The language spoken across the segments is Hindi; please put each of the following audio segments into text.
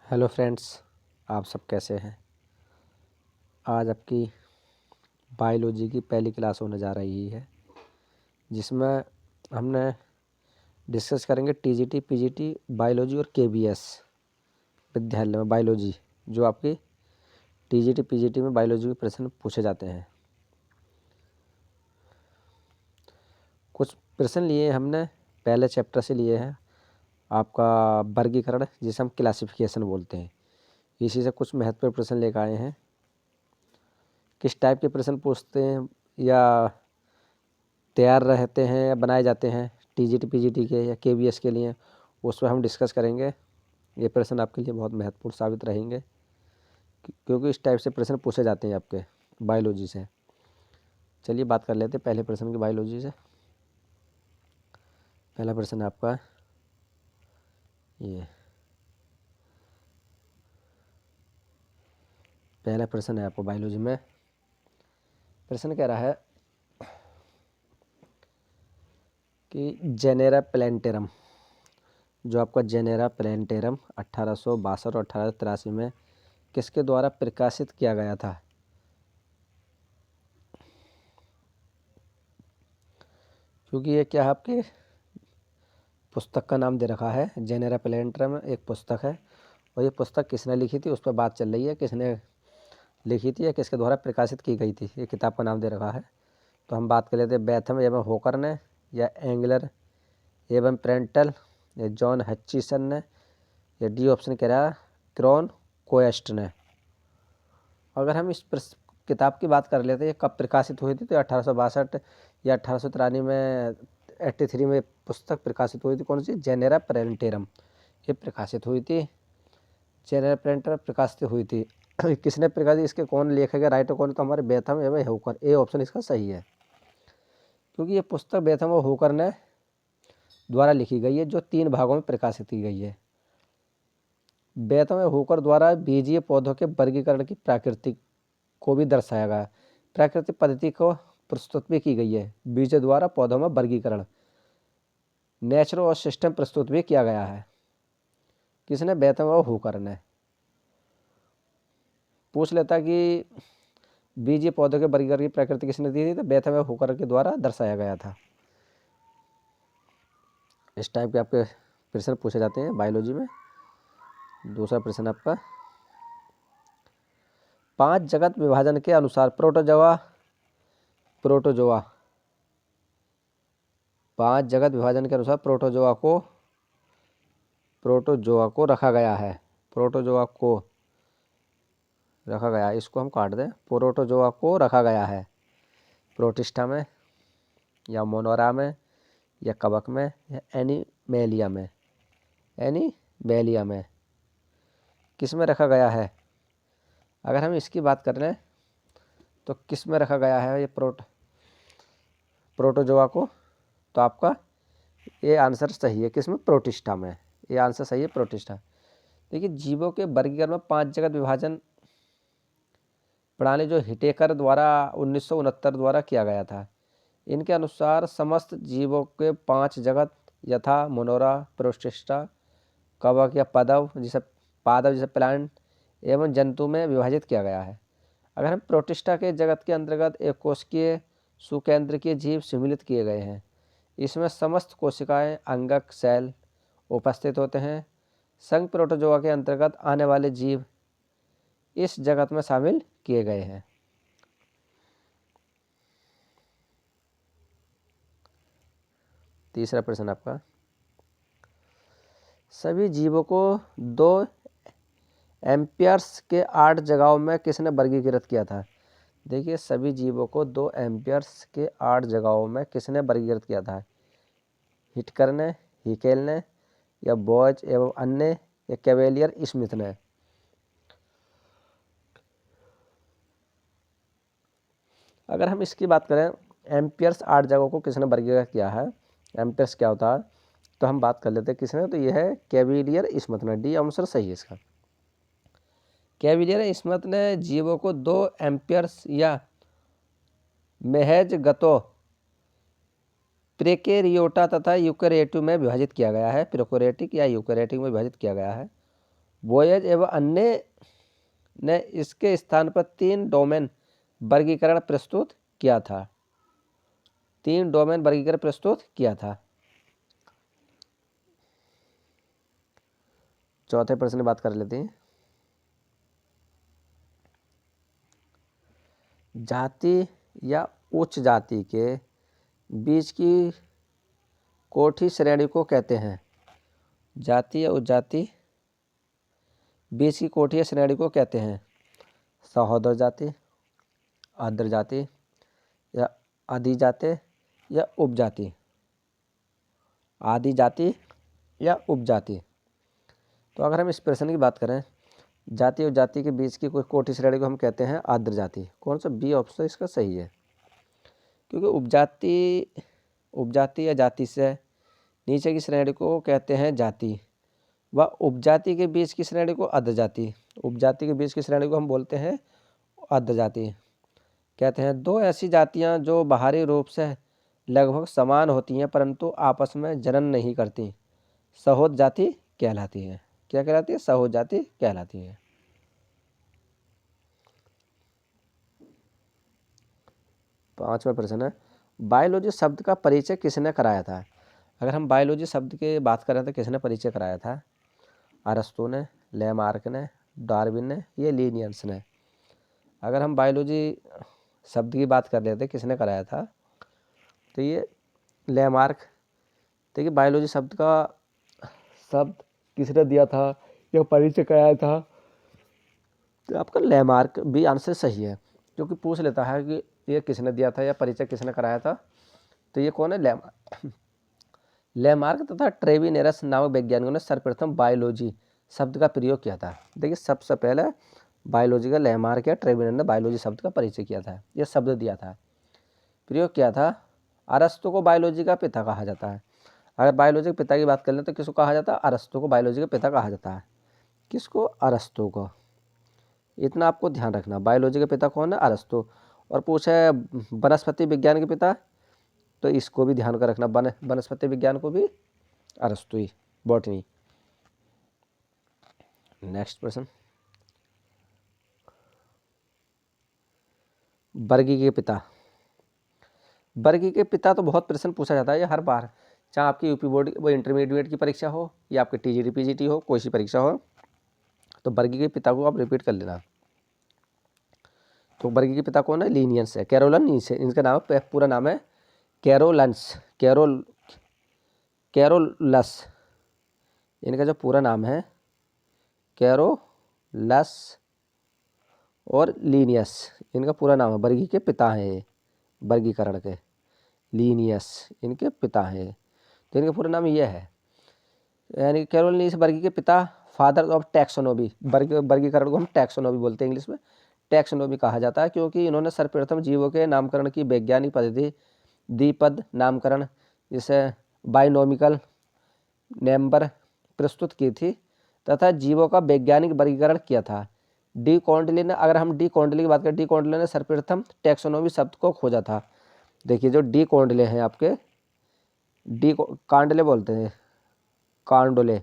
हेलो फ्रेंड्स, आप सब कैसे हैं। आज आपकी बायोलॉजी की पहली क्लास होने जा रही है, जिसमें हमने डिस्कस करेंगे टीजीटी, पीजीटी, बायोलॉजी और केबीएस विद्यालय में बायोलॉजी। जो आपकी टीजीटी, पीजीटी में बायोलॉजी के प्रश्न पूछे जाते हैं। कुछ प्रश्न लिए हमने पहले चैप्टर से लिए हैं, आपका वर्गीकरण, जिसे हम क्लासिफिकेशन बोलते हैं। इसी से कुछ महत्वपूर्ण प्रश्न लेकर आए हैं। किस टाइप के प्रश्न पूछते हैं या तैयार रहते हैं या बनाए जाते हैं टीजीटी, पीजीटी के या केबीएस के लिए, उस पर हम डिस्कस करेंगे। ये प्रश्न आपके लिए बहुत महत्वपूर्ण साबित रहेंगे, क्योंकि इस टाइप से प्रश्न पूछे जाते हैं आपके बायोलॉजी से। चलिए बात कर लेते हैं पहले प्रश्न की बायोलॉजी से। पहला प्रश्न आपका ये पहला प्रश्न है आपको बायोलॉजी में। प्रश्न कह रहा है कि जेनेरा प्लैंटेरम, जो आपका जेनेरा प्लैंटेरम 1862 और 1883 में किसके द्वारा प्रकाशित किया गया था। क्योंकि ये क्या है, आपके पुस्तक का नाम दे रखा है जेनेरा प्लैंटेरम, एक पुस्तक है, और ये पुस्तक किसने लिखी थी उस पर बात चल रही है। किसने लिखी थी या किसके द्वारा प्रकाशित की गई थी, ये किताब का नाम दे रखा है। तो हम बात कर लेते हैं बेथम एवं होकर ने, या एंगलर एवं प्रेंटल, या जॉन हचिसन ने, या डी ऑप्शन कह रहा है क्रॉन कोएस्ट ने। अगर हम इस किताब की बात कर लेते हैं, ये कब प्रकाशित हुई थी, तो 1862 या 1893 में 83 में पुस्तक प्रकाशित हुई थी। कौन सी? जेनेरा प्लैंटेरम, ये प्रकाशित हुई थी। जेनेरा प्लैंटेरम प्रकाशित हुई थी। किसने प्रकाशित, इसके कौन लेखक है, राइटर कौन? तो हमारे बेथम एवं होकर, ए ऑप्शन इसका सही है। क्योंकि ये पुस्तक बेथम और होकर ने द्वारा लिखी गई है, जो 3 भागों में प्रकाशित की गई है। बेथम और होकर द्वारा बीजीय पौधों के वर्गीकरण की प्रकृति को भी दर्शाया गया, प्राकृतिक पद्धति को प्रस्तुत भी की गई है। बीज द्वारा पौधों में वर्गीकरण, नेचर और सिस्टम प्रस्तुत भी किया गया है। किसने? बेथम और होकर ने। पूछ लेता कि बीजीय पौधों के वर्गीकरण की प्रकृति किसने दी थी, तो बेथम और होकर के द्वारा दर्शाया गया था। इस टाइप के आपके प्रश्न पूछे जाते हैं बायोलॉजी में। दूसरा प्रश्न आपका 5 जगत विभाजन के अनुसार प्रोटोजोआ 5 जगत विभाजन के अनुसार प्रोटोजोआ को रखा गया है। प्रोटोजोआ को रखा गया है, इसको हम काट दें। प्रोटोजोआ को रखा गया है प्रोटिस्टा में, या मोनोरा में, या कवक में, या एनीमेलिया में। किस में रखा गया है? अगर हम इसकी बात कर लें तो किस में रखा गया है ये प्रोटोजोआ को, तो आपका ये आंसर सही है। किस में? प्रोटिस्टा में। ये आंसर सही है, प्रोटिस्टा। देखिए, जीवों के वर्गीकरण में 5 जगत विभाजन प्रणाली जो हिटेकर द्वारा 1969 द्वारा किया गया था, इनके अनुसार समस्त जीवों के 5 जगत यथा मोनोरा, प्रोटिस्टा, कवक या पादप जिसे प्लांट एवं जंतु में विभाजित किया गया है। अगर हम प्रोटिस्टा के जगत के अंतर्गत एक कोशिकीय सुकेंद्रकीय जीव सम्मिलित किए गए हैं। इसमें समस्त कोशिकाएं, अंगक, सेल उपस्थित होते हैं। संघ प्रोटोजोआ के अंतर्गत आने वाले जीव इस जगत में शामिल किए गए हैं। तीसरा प्रश्न आपका, सभी जीवों को 2 एम्पियर्स के 8 जगहों में किसने वर्गीकृत किया था? देखिए, सभी जीवों को 2 एम्पियर्स के 8 जगहों में किसने वर्गीकृत किया था? हिटकर ने, हिकेल ने, या बॉयज एवं अन्य, या कैवेलियर स्मिथ ने। अगर हम इसकी बात करें, एम्पियर्स 8 जगहों को किसने वर्गीकृत किया है, एम्पियर्स क्या होता है, तो हम बात कर लेते हैं किसने, तो यह है कैवेलियर स्मिथ ने। डी आंसर सही है इसका। कैवेलियर स्मिथ ने जीवों को 2 एम्पियर्स या महज गतो प्रोकैरियोटा तथा यूकेरियोटिक में विभाजित किया गया है। प्रोकैरियोटिक या यूकेरियोटिक में विभाजित किया गया है। वोयेज एवं अन्य ने इसके स्थान पर 3 डोमेन वर्गीकरण प्रस्तुत किया था। 3 डोमेन वर्गीकरण प्रस्तुत किया था। चौथे प्रश्न की बात कर लेते हैं। जाति या उच्च जाति के बीच की कोठी श्रेणी को कहते हैं। जाति या उच्च जाति बीच की कोठी श्रेणी को कहते हैं सहोदर जाति, आदर जाति या आदि जाति या उपजाति। आदि जाति या उपजाति। तो अगर हम इस प्रश्न की बात करें, जाति और जाति के बीच की कोई कोटि श्रेणी को हम कहते हैं आद्र जाति। कौन सा? बी ऑप्शन इसका सही है, क्योंकि उपजाति या जाति से नीचे की श्रेणी को कहते हैं जाति, व उपजाति के बीच की श्रेणी को आद्र जाति। उपजाति के बीच की श्रेणी को हम बोलते हैं आद्र जाति। कहते हैं दो ऐसी जातियां जो बाहरी रूप से लगभग समान होती हैं परंतु आपस में जनन नहीं करती, सहोद जाति कहलाती है। क्या कहलाती है? सहोद जाति कहलाती है। पांचवा प्रश्न है, बायोलॉजी शब्द का परिचय किसने कराया था? अगर हम बायोलॉजी शब्द की बात करें तो किसने परिचय कराया था? अरस्तु ने, लेमार्क ने, डार्विन ने, ये लीनियंस ने। अगर हम बायोलॉजी शब्द की बात कर लेते किसने कराया था, तो ये लेमार्क। देखिए बायोलॉजी शब्द किसने दिया था या परिचय कराया था, तो आपका लेमार्क भी आंसर सही है, क्योंकि पूछ लेता है कि ये किसने दिया था या परिचय किसने कराया था। तो ये कौन है? लेमार्क तथा ट्रेविनेरस नामक वैज्ञानिकों ने सर्वप्रथम बायोलॉजी शब्द का प्रयोग किया था। देखिए सबसे पहले बायोलॉजी का लेमार्क या ट्रेविनेर ने बायोलॉजी शब्द का परिचय किया था, यह शब्द दिया था, प्रयोग किया था। अरस्तु को बायोलॉजी का पिता कहा जाता है। अगर बायोलॉजी के पिता की बात कर लें तो किसको कहा जाता है? अरस्तु को बायोलॉजी का पिता कहा जाता है। किसको? अरस्तु को। इतना आपको ध्यान रखना, बायोलॉजी के पिता कौन है? अरस्तु। और पूछे वनस्पति विज्ञान के पिता, तो इसको भी ध्यान कर रखना, वनस्पति विज्ञान को भी अरस्तु ही, बॉटनी। नेक्स्ट प्रश्न, वर्गी के पिता। वर्गी के पिता तो बहुत प्रश्न पूछा जाता है ये हर बार, चाहे आपकी यूपी बोर्ड वो इंटरमीडिएट की परीक्षा हो या आपकी टीजीटी पीजीटी हो, कोई सी परीक्षा हो, तो वर्गी के पिता को आप रिपीट कर लेना। तो वर्गी के पिता कौन है? लीनियंस है, कैरोलस। इनका नाम पूरा नाम है कैरोलस। इनका जो पूरा नाम है कैरोलस और लीनियस, इनका पूरा नाम है। वर्गी के पिता हैं ये, वर्गीकरण के। लीनियस इनके पिता हैं, तो इनका पूरा नाम ये है, यानी कैरोलस वर्गी के पिता, फादर ऑफ टैक्सोनॉमी। वर्गीकरण को हम टैक्सोनॉमी बोलते हैं, इंग्लिश में टैक्सोनॉमी कहा जाता है, क्योंकि इन्होंने सर्वप्रथम जीवों के नामकरण की वैज्ञानिक पद्धति द्विपद नामकरण, जिसे बाइनोमिकल नंबर प्रस्तुत की थी, तथा जीवों का वैज्ञानिक वर्गीकरण किया था। डी कॉन्डले ने, अगर हम डी कॉन्डले की बात करें, डी कॉन्डले ने सर्वप्रथम टैक्सोनॉमी शब्द को खोजा था। देखिए जो डी कॉन्डले हैं आपके, कांडले बोलते हैं, कांडोले।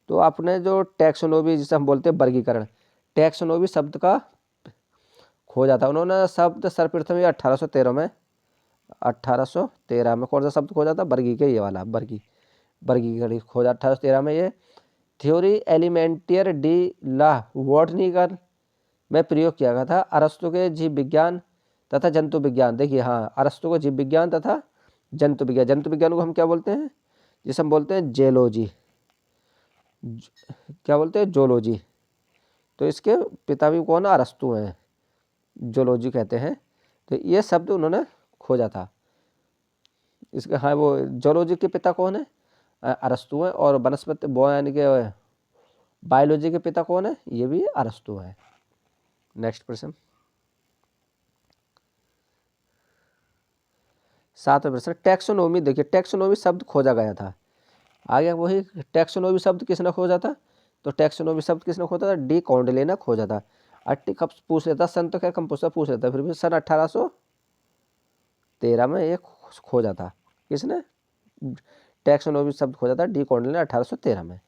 तो आपने जो टैक्सोनॉमी जिसे हम बोलते हैं वर्गीकरण, टैक्सोनॉमी शब्द का खोजा था उन्होंने। शब्द सर्वप्रथम 1813 में, 1813 में कौन सा शब्द खोजा था? वर्गी के, ये वाला वर्गीकरण खोजा 1813 में। ये थ्योरी एलिमेंटियर डी ला वॉटनिकल में प्रयोग किया गया था। अरस्तु के जीव विज्ञान तथा जंतु विज्ञान, देखिए हाँ, अरस्तु को जीव विज्ञान तथा जंतु विज्ञान, जंतु विज्ञान को हम क्या बोलते हैं? जिसे हम बोलते हैं जेलॉजी, क्या बोलते हैं? जोलॉजी। तो इसके पिता भी कौन है? अरस्तु हैं, जोलॉजी कहते हैं। तो ये शब्द उन्होंने खोजा था इसके। हाँ, वो जोलॉजी के पिता कौन है? अरस्तु हैं। और वनस्पति यानी कि बायोलॉजी के पिता कौन है? ये भी अरस्तु है। नेक्स्ट प्रश्न, सातवां प्रश्न, टैक्सोनॉमी। देखिए टैक्सोनॉमी शब्द खोजा गया था, आगे वही टैक्सोनॉमी शब्द किसने खोजा था? तो टैक्सोनॉमी शब्द किसने खोजा था? डी कॉन्डले ने खोजा था। कब पूछ लेता, सन तो क्या कम पूछ लेता, फिर भी सन 1813 में ये खोजा था। किसने? टैक्सोनॉमी शब्द खोजा था डी कॉन्डले ने 1813 में।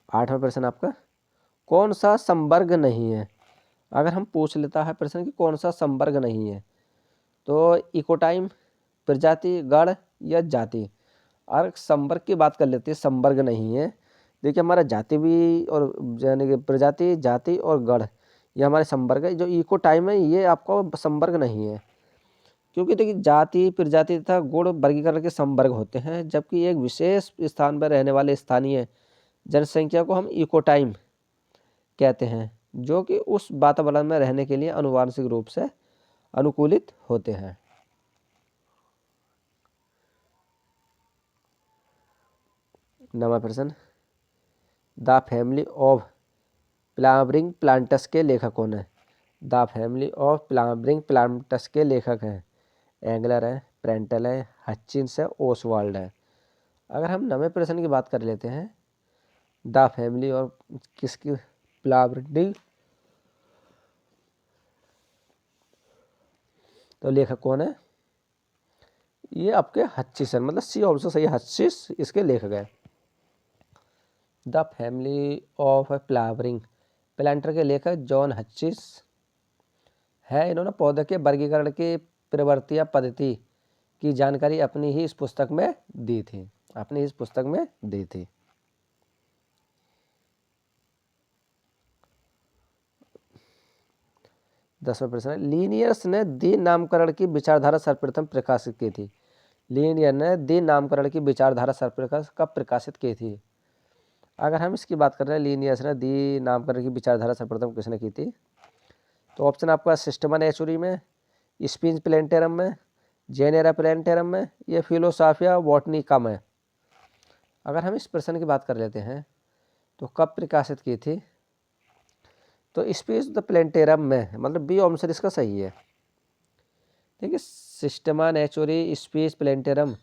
8वां प्रश्न आपका, कौन सा संवर्ग नहीं है। अगर हम पूछ लेता है प्रश्न कि कौन सा संवर्ग नहीं है, तो इकोटाइम, प्रजाति, गण या जाति। अगर संवर्ग की बात कर लेते हैं, संवर्ग नहीं है, देखिए हमारा जाति भी और यानी कि प्रजाति, जाति और गण ये हमारे संवर्ग है। जो इकोटाइम है ये आपका संवर्ग नहीं है, क्योंकि देखिए जाति, प्रजाति तथा गुण वर्गीकरण के संवर्ग होते हैं, जबकि एक विशेष स्थान पर रहने वाले स्थानीय जनसंख्या को हम इकोटाइम कहते हैं, जो कि उस वातावरण में रहने के लिए आनुवांशिक रूप से अनुकूलित होते हैं। नवा प्रश्न, the family of flowering plants के लेखक कौन है। The family of flowering plants के लेखक हैं एंगलर है, प्रेंटल है, हचिंस है, ओसवाल्ड है। अगर हम नवे प्रश्न की बात कर लेते हैं, द फैमिली और किसकी फ्लावरिंग, तो लेखक कौन है, ये आपके हचिसन, मतलब सी ऑप्शन सही है, हचिस इसके लेखक है। The family of flowering planter के लेखक जॉन हचिस है। इन्होंने पौधे के वर्गीकरण की प्रवृत्ति या पद्धति की जानकारी अपनी ही इस पुस्तक में दी थी, अपनी इस पुस्तक में दी थी। दसवां प्रश्न है, लीनियर्स ने दी नामकरण की विचारधारा सर्वप्रथम प्रकाशित की थी। लीनियर ने दी नामकरण की विचारधारा सर्वप्रथम कब प्रकाशित की थी। अगर हम इसकी बात कर रहे हैं, लीनियर्स ने दी नामकरण की विचारधारा सर्वप्रथम किसने की थी, तो ऑप्शन आपका सिस्टमा नेचुरी में, स्पीच प्लेंटेरम में, जेनेरा प्लेंटेरम में, ये फिलोसाफिया बॉटनिका में। अगर हम इस प्रश्न की बात कर लेते हैं तो कब प्रकाशित की थी, तो स्पीच द प्लेंटेरम में, मतलब बी ऑप्शन इसका सही है। ठीक है, सिस्टमा नेचुरी, स्पीच प्लेंटेरम,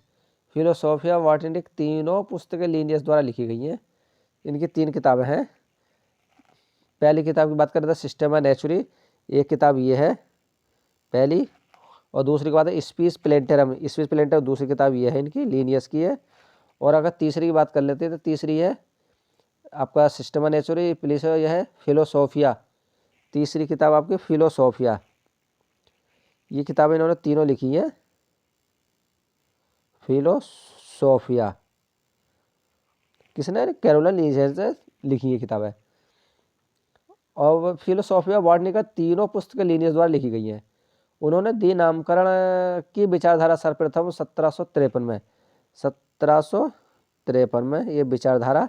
फिलोसोफिया बॉटनिक तीनों पुस्तकें लीनियस द्वारा लिखी गई हैं। इनकी 3 किताबें हैं। पहली किताब की बात करें तो सिस्टमा नेचुरी, एक किताब ये है पहली, और दूसरी की बात है स्पीच प्लेंटेरम, स्पीच प्लेंटेरम दूसरी किताब ये है इनकी, लीनियस की है। और अगर तीसरी की बात कर लेते हैं तो तीसरी है आपका सिस्टमा नेचुरी, प्लीज यह है फिलोसोफिया, तीसरी किताब आपकी फिलोसोफिया। ये किताबें इन्होंने तीनों लिखी हैं, फिलोसोफिया किसने, कैरोलन लीनियस से लिखी है किताबें। और फिलोसोफिया बॉटनिका तीनों पुस्तकें लीनियस द्वारा लिखी गई हैं। उन्होंने दी नामकरण की विचारधारा सर्वप्रथम 1753 में, 1753 में ये विचारधारा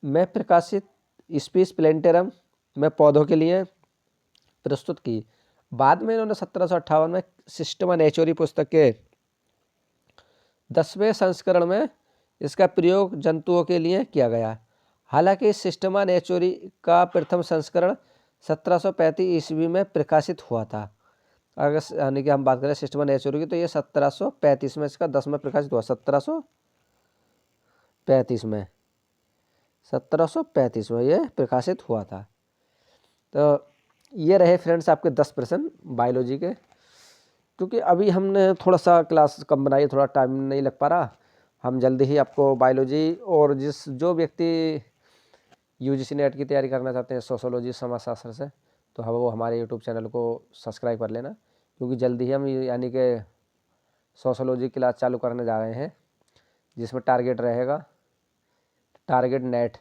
में प्रकाशित स्पीच प्लेंटेरम में पौधों के लिए प्रस्तुत की। बाद में इन्होंने 1758 में सिस्टमा नेचुरी पुस्तक के 10वें संस्करण में इसका प्रयोग जंतुओं के लिए किया गया। हालांकि सिस्टमा नेचुरी का प्रथम संस्करण 1735 ईस्वी में प्रकाशित हुआ था। अगर यानी कि हम बात करें सिस्टमा नेचुरी की, तो ये 1735 में इसका 10 में प्रकाशित हुआ, 1735 में, 1735 में ये प्रकाशित हुआ था। तो ये रहे फ्रेंड्स आपके 10 प्रश्न बायोलॉजी के। क्योंकि अभी हमने थोड़ा सा क्लास कम बनाई, थोड़ा टाइम नहीं लग पा रहा, हम जल्दी ही आपको बायोलॉजी, और जो व्यक्ति यूजीसी नेट की तैयारी करना चाहते हैं सोशोलॉजी समाजशास्त्र से, तो वो हमारे यूट्यूब चैनल को सब्सक्राइब कर लेना, क्योंकि जल्दी ही हम यानी कि सोशोलॉजी क्लास चालू करने जा रहे हैं, जिसमें टारगेट रहेगा टारगेट नेट,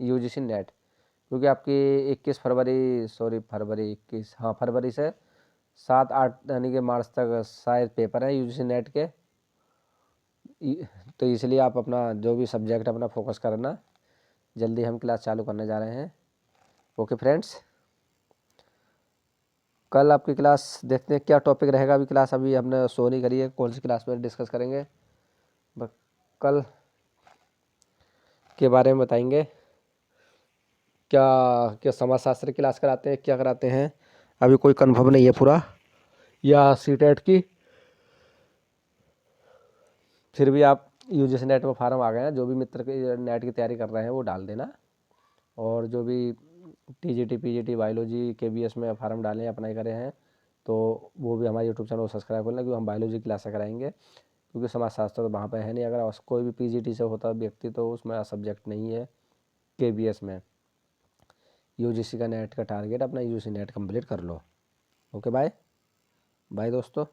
यूजीसी नेट। क्योंकि आपकी 21 फरवरी फरवरी से 7-8 यानी कि मार्च तक शायद पेपर है यूजीसी नेट के। तो इसलिए आप अपना जो भी सब्जेक्ट अपना फोकस करना, जल्दी हम क्लास चालू करने जा रहे हैं। ओके फ्रेंड्स, कल आपकी क्लास देखते हैं क्या टॉपिक रहेगा। अभी क्लास अभी हमने शो नहीं करी है, कौन सी क्लास में डिस्कस करेंगे, कल के बारे में बताएंगे। क्या क्या समाजशास्त्र क्लास कराते हैं, क्या कराते हैं, अभी कोई कंफर्म नहीं है पूरा, या सीटेट की। फिर भी आप यूजीसी नेट में फार्म आ गए हैं, जो भी मित्र के नेट की तैयारी कर रहे हैं वो डाल देना। और जो भी टीजीटी पीजीटी बायोलॉजी केबीएस में फार्म डालें, अप्लाई करे हैं, तो वो भी हमारे यूट्यूब चैनल को सब्सक्राइब कर लें, क्योंकि हम बायोलॉजी क्लास कराएंगे। क्योंकि समाजशास्त्र तो वहाँ पे है नहीं। अगर कोई भी पीजीटी से होता व्यक्ति तो उसमें सब्जेक्ट नहीं है केबीएस में। यूजीसी का नेट का टारगेट, अपना यूजीसी नेट कंप्लीट कर लो। ओके बाय बाय दोस्तों।